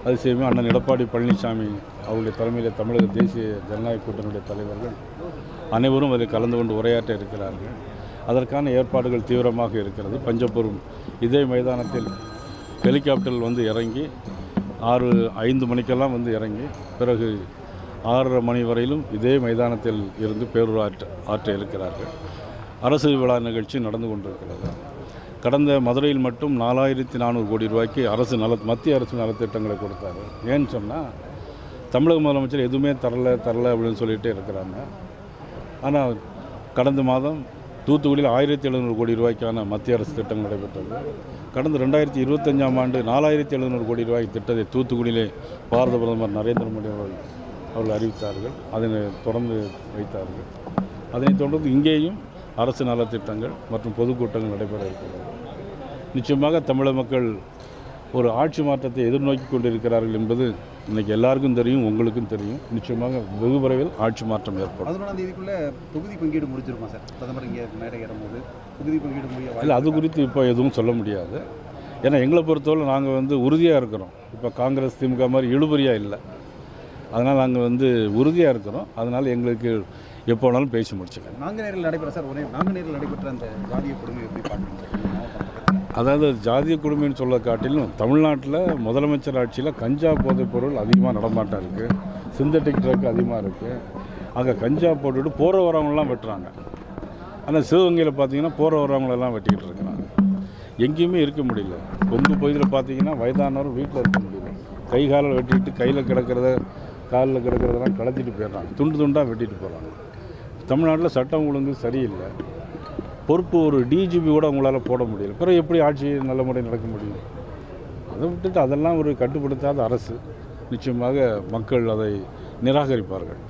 அதிசயமே அண்ணன் எடப்பாடி பழனிசாமி அவருடைய தலைமையில் தமிழக தேசிய ஜனநாயக கூட்டணியுடைய தலைவர்கள் அனைவரும் அதில் கலந்து கொண்டு உரையாற்ற இருக்கிறார்கள். அதற்கான ஏற்பாடுகள் தீவிரமாக இருக்கிறது. பஞ்சப்பூர் இதே மைதானத்தில் ஹெலிகாப்டரில் வந்து இறங்கி 5 மணிக்கெல்லாம் வந்து இறங்கி பிறகு 6:30 மணி வரையிலும் இதே மைதானத்தில் இருந்து பேருரையாற்ற இருக்கிறார்கள். அரசு விழா நிகழ்ச்சி நடந்து கொண்டிருக்கிறது. கடந்த மதுரையில் மட்டும் 4400 கோடி ரூபாய்க்கு மத்திய அரசு நலத்திட்டங்களை கொடுத்தாரு. ஏன்னு சொன்னால் தமிழக முதலமைச்சர் எதுவுமே தரல அப்படின்னு சொல்லிகிட்டே இருக்கிறாங்க. ஆனால் கடந்த மாதம் தூத்துக்குடியில் 1700 கோடி ரூபாய்க்கான மத்திய அரசு திட்டங்கள் நடைபெற்றது. கடந்த 2025ஆம் ஆண்டு 4700 கோடி ரூபாய் திட்டத்தை தூத்துக்குடியிலே பாரத பிரதமர் நரேந்திர மோடி அவர்கள் அறிவித்தார்கள். அதனை தொடர்ந்து வைத்தார்கள். அதனைத் தொடர்ந்து இங்கேயும் அரசு நலத்திட்டங்கள் மற்றும் பொதுக்கூட்டங்கள் நடைபெற இருக்கிறது. நிச்சயமாக தமிழக மக்கள் ஒரு ஆட்சி மாற்றத்தை எதிர்நோக்கி கொண்டிருக்கிறார்கள் என்பது இன்றைக்கி எல்லாருக்கும் தெரியும், உங்களுக்கும் தெரியும். நிச்சயமாக வெகு விரைவில் ஆட்சி மாற்றம் ஏற்படும். 11ஆம் தேதிக்குள்ளே தொகுதி பங்கீடு முடிச்சிருமா சார்? பிரதமர் இங்கே மேடை ஏறும்போது தொகுதி பங்கீடு முடிய இல்லை, அது குறித்து இப்போ எதுவும் சொல்ல முடியாது. ஏன்னா எங்களை பொறுத்தவரை நாங்கள் வந்து உறுதியாக இருக்கிறோம். இப்போ காங்கிரஸ் திமுக மாதிரி இழுபறியாக இல்லை. அதனால் நாங்கள் உறுதியாக இருக்கிறோம். அதனால் எங்களுக்கு எப்போ வேணாலும் பேசி முடிச்சுக்கலாம். நாங்குநேரில் நடைபெற சார் நாங்குநேரில் நடைபெற்ற அந்த ஜாதிய கொடுமை எப்படி பார்க்குறீங்க? அதாவது ஜாதிய கொடுமைன்னு சொல்ல காட்டிலும் தமிழ்நாட்டில் முதலமைச்சர் ஆட்சியில் கஞ்சா போதைப் பொருள் அதிகமாக நடமாட்டம் இருக்குது. சிந்தட்டிக் ட்ரக் அதிகமாக இருக்குது. அங்கே கஞ்சா போட்டுவிட்டு போகிற வரவங்களெலாம் வெட்டுறாங்க. ஆனால் சிவகங்கையில் பார்த்தீங்கன்னா போகிற வரவங்களெல்லாம் வெட்டிக்கிட்டு இருக்கிறாங்க. எங்கேயுமே இருக்க முடியல. கொங்கு பகுதியில் பார்த்தீங்கன்னா வயதானவர் வீட்டில் இருக்க முடியல. கை காலில் வெட்டிட்டு கையில் கிடக்கிறத காலில் கிடக்கிறதெல்லாம் கலத்திட்டு போயிடுறாங்க. துண்டு துண்டாக வெட்டிட்டு போகிறாங்க. தமிழ்நாட்டில் சட்டம் ஒழுங்கு சரியில்லை. பொறுப்பு ஒரு டிஜிபி கூட உங்களால் போட முடியல. பிறகு எப்படி ஆட்சி நல்ல முறையில் நடக்க முடியும்? அதை விட்டுட்டு அதெல்லாம் ஒரு கட்டுப்படுத்தாத அரசு. நிச்சயமாக மக்கள் அதை நிராகரிப்பார்கள்.